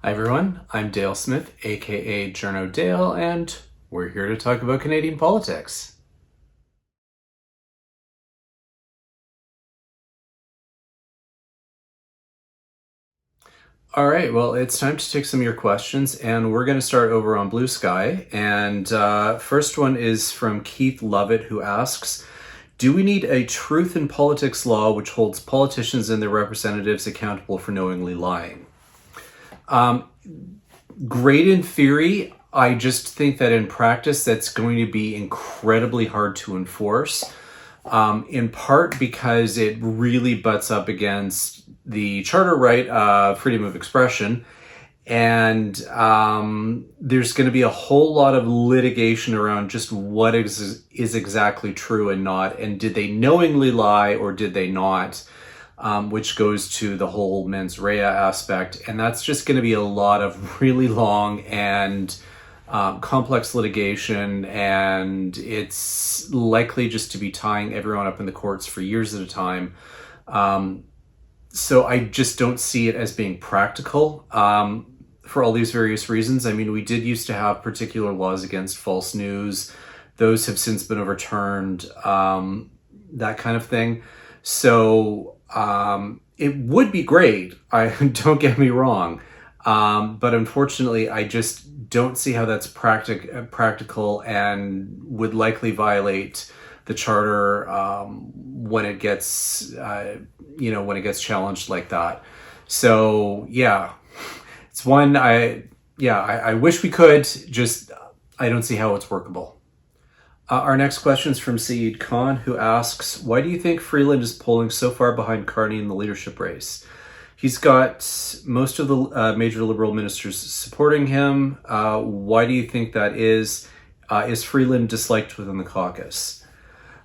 Hi everyone, I'm Dale Smith, aka Journo Dale, and we're here to talk about Canadian politics. All right, well, it's time to take some of your questions, and we're going to start over on Bluesky. And first one is from Keith Lovett, who asks, do we need a truth in politics law which holds politicians and their representatives accountable for knowingly lying? Great in theory. I just think that in practice, that's going to be incredibly hard to enforce, in part because it really butts up against the charter right of freedom of expression. And there's going to be a whole lot of litigation around just what is exactly true and not. And did they knowingly lie or did they not? Which goes to the whole mens rea aspect. And that's just going to be a lot of really long and complex litigation. And it's likely just to be tying everyone up in the courts for years at a time. So I just don't see it as being practical for all these various reasons. I mean, we did used to have particular laws against false news. Those have since been overturned, that kind of thing. So it would be great. Don't get me wrong. But unfortunately, I just don't see how that's practical and would likely violate the charter when it gets, when it gets challenged like that. So yeah, it's one I wish we could. Just I don't see how it's workable. Our next question is from Saeed Khan, who asks, why do you think Freeland is polling so far behind Carney in the leadership race? He's got most of the major Liberal ministers supporting him. Why do you think that is? Is Freeland disliked within the caucus?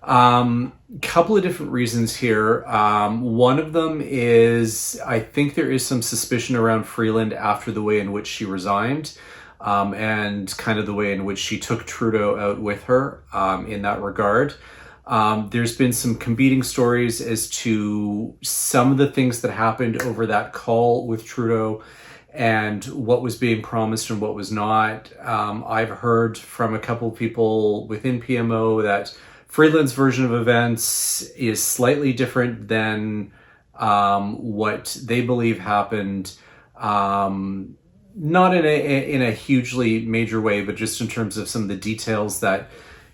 Couple of different reasons here. One of them is I think there is some suspicion around Freeland after the way in which she resigned. And kind of the way in which she took Trudeau out with her in that regard. There's been some competing stories as to some of the things that happened over that call with Trudeau and what was being promised and what was not. I've heard from a couple of people within PMO that Freeland's version of events is slightly different than what they believe happened. Not in a hugely major way, but just in terms of some of the details that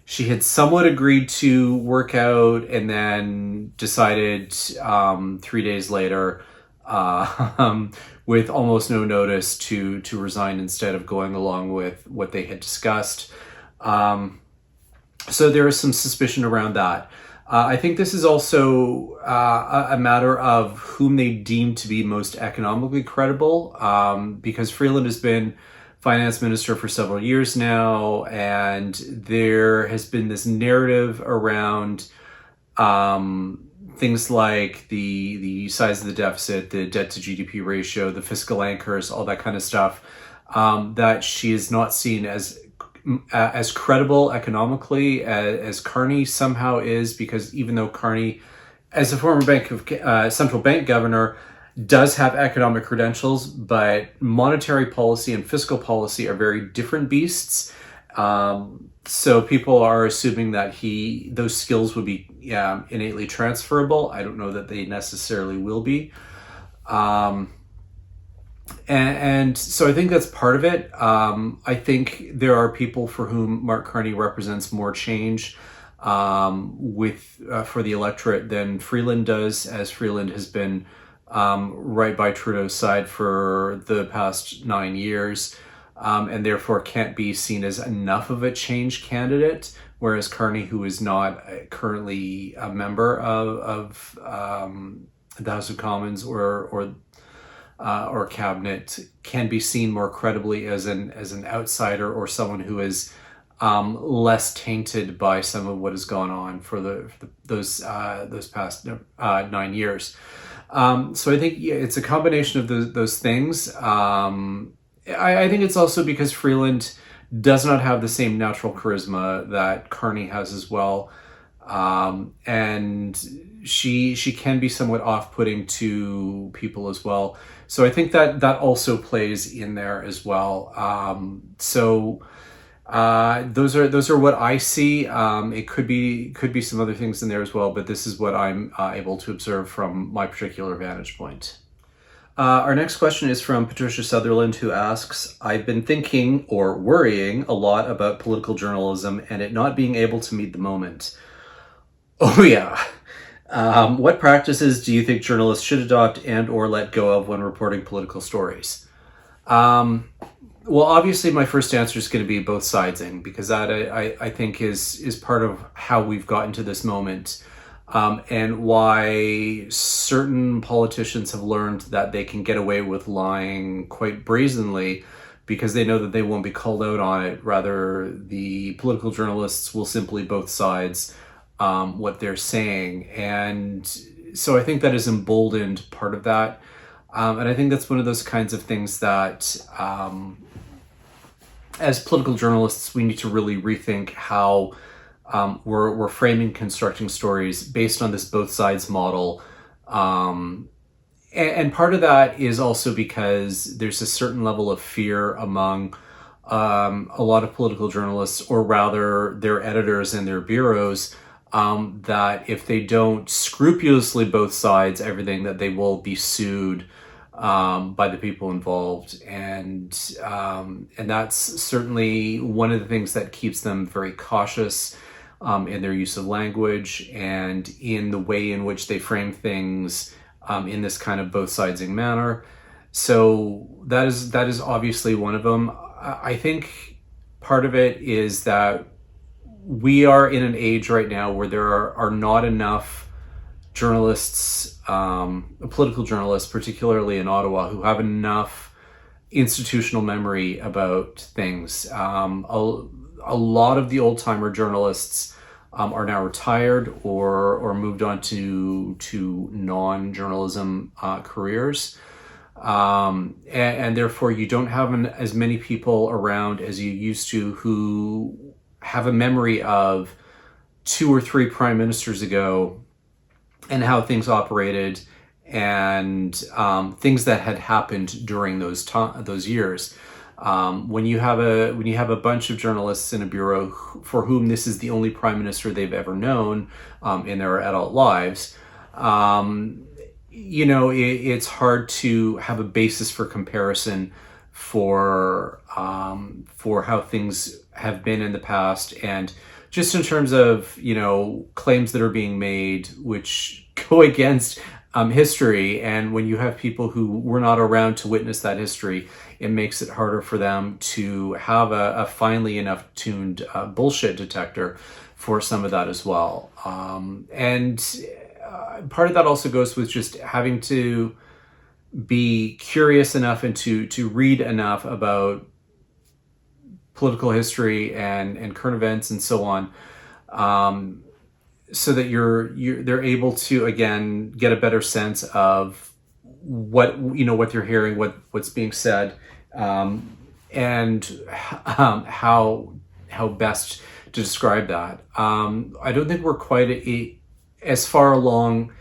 she had somewhat agreed to work out and then decided 3 days later with almost no notice to resign instead of going along with what they had discussed. So there is some suspicion around that. I think this is also a matter of whom they deem to be most economically credible, because Freeland has been finance minister for several years now, and there has been this narrative around things like the size of the deficit, the debt to GDP ratio, the fiscal anchors, all that kind of stuff, that she is not seen as credible economically as Carney somehow is, because even though Carney, as a former central bank governor, does have economic credentials, but monetary policy and fiscal policy are very different beasts. So people are assuming that those skills would be innately transferable. I don't know that they necessarily will be. And so I think that's part of it. I think there are people for whom Mark Carney represents more change for the electorate than Freeland does, as Freeland has been right by Trudeau's side for the past 9 years, and therefore can't be seen as enough of a change candidate, whereas Carney, who is not currently a member of the House of Commons or cabinet, can be seen more credibly as an outsider or someone who is less tainted by some of what has gone on for those past 9 years. So I think it's a combination of those things. I think it's also because Freeland does not have the same natural charisma that Carney has as well. And she can be somewhat off-putting to people as well. So I think that that also plays in there as well. Those are what I see. It could be some other things in there as well, but this is what I'm able to observe from my particular vantage point. Our next question is from Patricia Sutherland, who asks, I've been thinking or worrying a lot about political journalism and it not being able to meet the moment. Oh, yeah. What practices do you think journalists should adopt and or let go of when reporting political stories? Well, obviously, my first answer is going to be both sidesing, because that I think is part of how we've gotten to this moment. And why certain politicians have learned that they can get away with lying quite brazenly because they know that they won't be called out on it. Rather, the political journalists will simply both sides what they're saying. And so I think that has emboldened part of that. And I think that's one of those kinds of things that, as political journalists, we need to really rethink how we're framing, constructing stories based on this both sides model. And part of that is also because there's a certain level of fear among a lot of political journalists, or rather their editors and their bureaus, that if they don't scrupulously both sides everything, that they will be sued by the people involved. And that's certainly one of the things that keeps them very cautious in their use of language and in the way in which they frame things in this kind of both sidesing manner. So that is obviously one of them. I think part of it is that we are in an age right now where there are not enough journalists, political journalists, particularly in Ottawa, who have enough institutional memory about things. A lot of the old timer journalists are now retired or moved on to non-journalism careers. And therefore you don't have as many people around as you used to who have a memory of 2 or 3 prime ministers ago and how things operated, and things that had happened during those years. When you have a bunch of journalists in a bureau for whom this is the only prime minister they've ever known in their adult lives, it's hard to have a basis for comparison for how things have been in the past, and just in terms of claims that are being made which go against history. And when you have people who were not around to witness that history, it makes it harder for them to have a finely enough tuned bullshit detector for some of that as well. And part of that also goes with just having to be curious enough and to read enough about political history and current events and so on, so that they're able to again get a better sense of what they're hearing, what's being said, and how best to describe that. I don't think we're quite as far along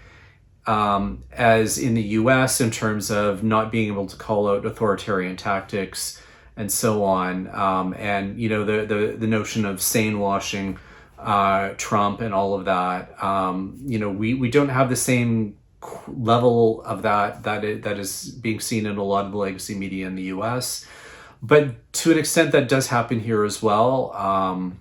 as in the US in terms of not being able to call out authoritarian tactics and so on, and the notion of sane washing Trump and all of that. We don't have the same level of that is being seen in a lot of the legacy media in the US, but to an extent that does happen here as well.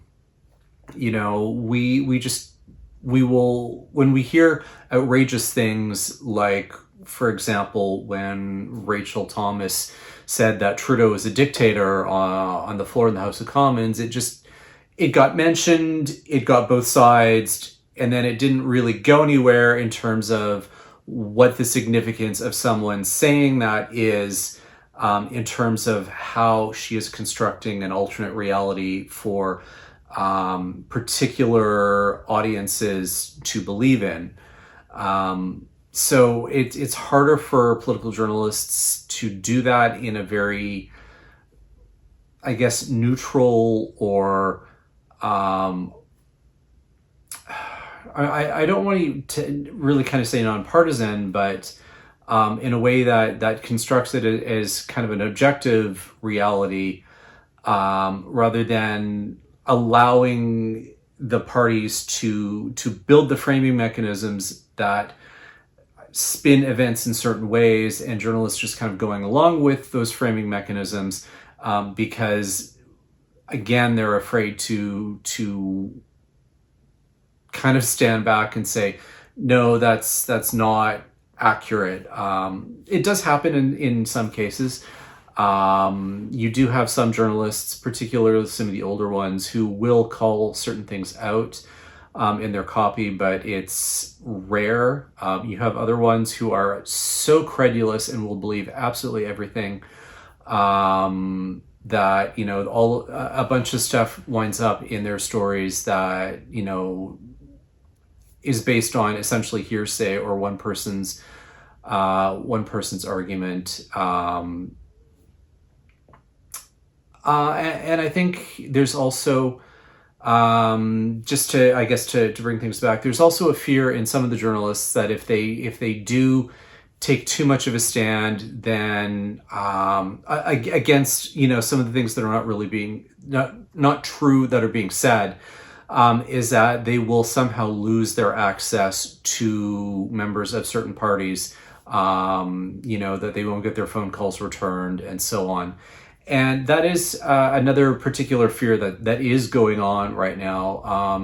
We will, when we hear outrageous things like, for example, when Rachel Thomas said that Trudeau is a dictator on the floor in the House of Commons, it got mentioned, it got both sides, and then it didn't really go anywhere in terms of what the significance of someone saying that is, in terms of how she is constructing an alternate reality for particular audiences to believe in. So it's harder for political journalists to do that in a very, I guess, neutral or I don't want to really kind of say nonpartisan, but in a way that constructs it as kind of an objective reality, rather than allowing the parties to build the framing mechanisms that spin events in certain ways, and journalists just kind of going along with those framing mechanisms, because again they're afraid to kind of stand back and say, no, that's not accurate. It does happen in some cases. You do have some journalists, particularly some of the older ones, who will call certain things out in their copy, but it's rare. You have other ones who are so credulous and will believe absolutely everything, that a bunch of stuff winds up in their stories that is based on essentially hearsay or one person's argument. And I think there's also, just to bring things back, there's also a fear in some of the journalists that if they do take too much of a stand, then against some of the things that are not really being not true that are being said, is that they will somehow lose their access to members of certain parties, that they won't get their phone calls returned and so on. And that is another particular fear that is going on right now,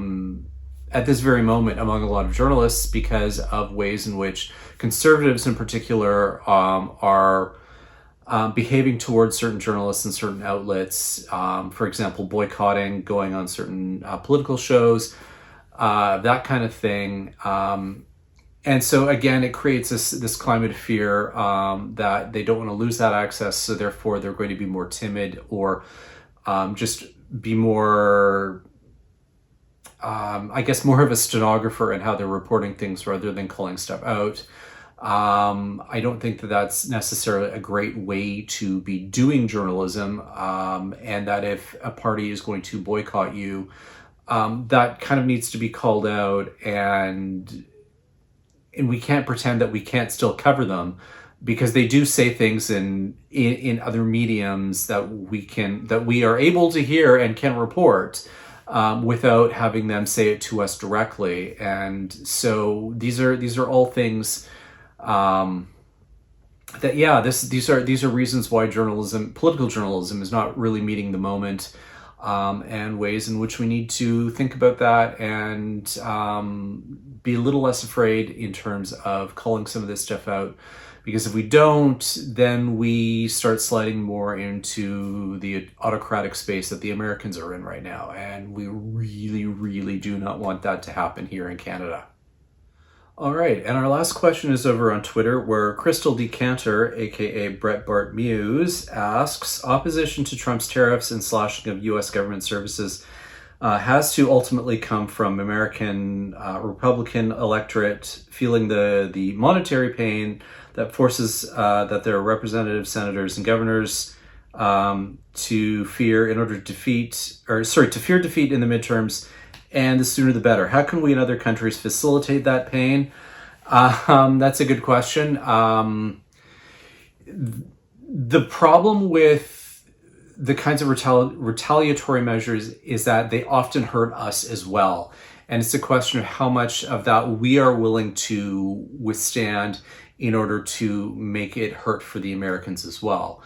at this very moment among a lot of journalists, because of ways in which conservatives in particular are behaving towards certain journalists and certain outlets. For example, boycotting, going on certain political shows, that kind of thing. And so again, it creates this climate of fear, that they don't want to lose that access, so therefore they're going to be more timid, or just be more, more of a stenographer in how they're reporting things rather than calling stuff out. I don't think that that's necessarily a great way to be doing journalism, and that if a party is going to boycott you, that kind of needs to be called out, and we can't pretend that we can't still cover them, because they do say things in other mediums that we are able to hear and can report, without having them say it to us directly. And so these are all things, these are reasons why political journalism is not really meeting the moment, and ways in which we need to think about that, and be a little less afraid in terms of calling some of this stuff out. Because if we don't, then we start sliding more into the autocratic space that the Americans are in right now. And we really, really do not want that to happen here in Canada. All right, and our last question is over on Twitter, where Crystal Decanter, aka Brett Bart Muse, asks, opposition to Trump's tariffs and slashing of U.S. government services has to ultimately come from American Republican electorate feeling the monetary pain that forces that their representatives, senators, and governors to fear defeat in the midterms, and the sooner the better. How can we in other countries facilitate that pain? That's a good question. The problem with the kinds of retaliatory measures is that they often hurt us as well. And it's a question of how much of that we are willing to withstand in order to make it hurt for the Americans as well.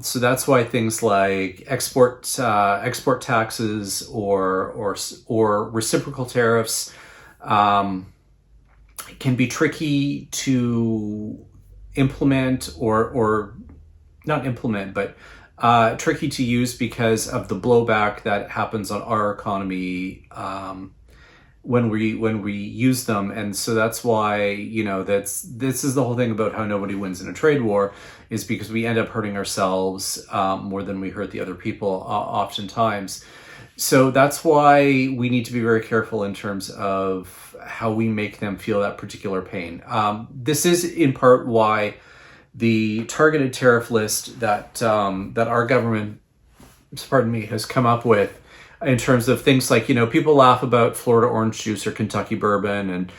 So that's why things like export taxes or reciprocal tariffs can be tricky to implement, or not implement, but tricky to use because of the blowback that happens on our economy when we use them. And so that's why this is the whole thing about how nobody wins in a trade war, is because we end up hurting ourselves more than we hurt the other people oftentimes. So that's why we need to be very careful in terms of how we make them feel that particular pain. This is in part why the targeted tariff list that our government, has come up with, in terms of things like, people laugh about Florida orange juice or Kentucky bourbon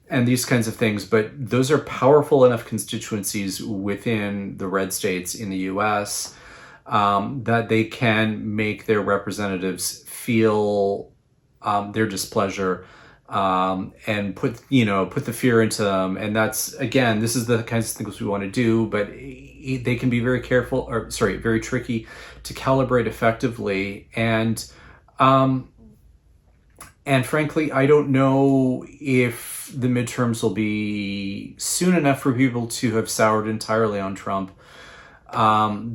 and these kinds of things. But those are powerful enough constituencies within the red states in the U.S. That they can make their representatives feel their displeasure, and put the fear into them. And that's, again, this is the kinds of things we want to do, but they can be very very tricky to calibrate effectively. And frankly, I don't know if the midterms will be soon enough for people to have soured entirely on Trump.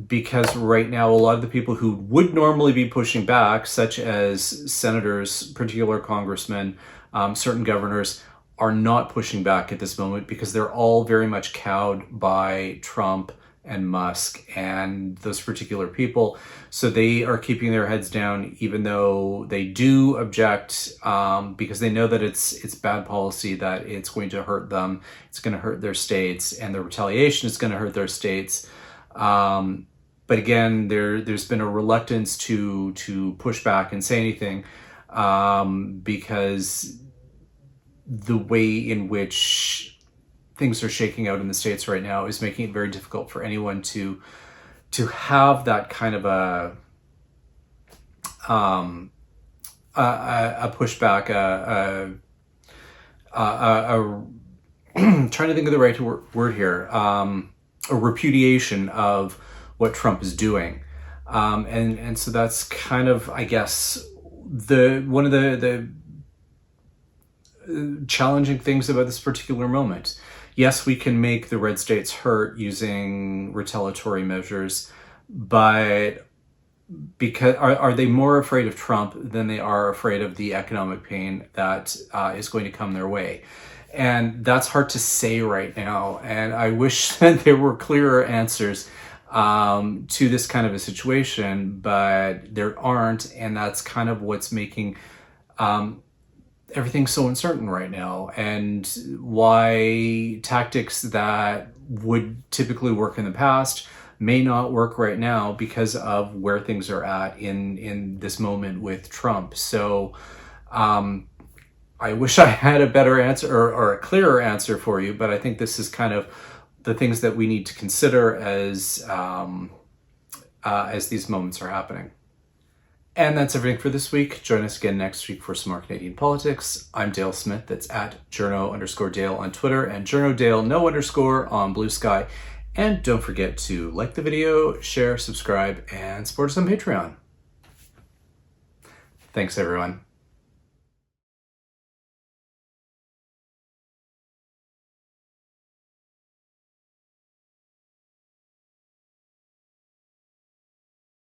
Because right now, a lot of the people who would normally be pushing back, such as senators, particular congressmen, certain governors, are not pushing back at this moment because they're all very much cowed by Trump and Musk and those particular people. So they are keeping their heads down, even though they do object, because they know that it's bad policy, that it's going to hurt them, it's going to hurt their states, and the retaliation is going to hurt their states. But again, there's been a reluctance to push back and say anything, because the way in which things are shaking out in the States right now is making it very difficult for anyone to have that kind of a pushback, trying to think of the right word here, a repudiation of what Trump is doing. And so that's kind of, I guess, one of the challenging things about this particular moment. Yes, we can make the red states hurt using retaliatory measures, but because are they more afraid of Trump than they are afraid of the economic pain that is going to come their way? And that's hard to say right now. And I wish that there were clearer answers to this kind of a situation, but there aren't. And that's kind of what's making everything's so uncertain right now, and why tactics that would typically work in the past may not work right now because of where things are at in this moment with Trump. So I wish I had a better answer or a clearer answer for you, but I think this is kind of the things that we need to consider as these moments are happening. And that's everything for this week. Join us again next week for some more Canadian politics. I'm Dale Smith. That's at journo_Dale on Twitter and journodale __ on Bluesky. And don't forget to like the video, share, subscribe, and support us on Patreon. Thanks, everyone.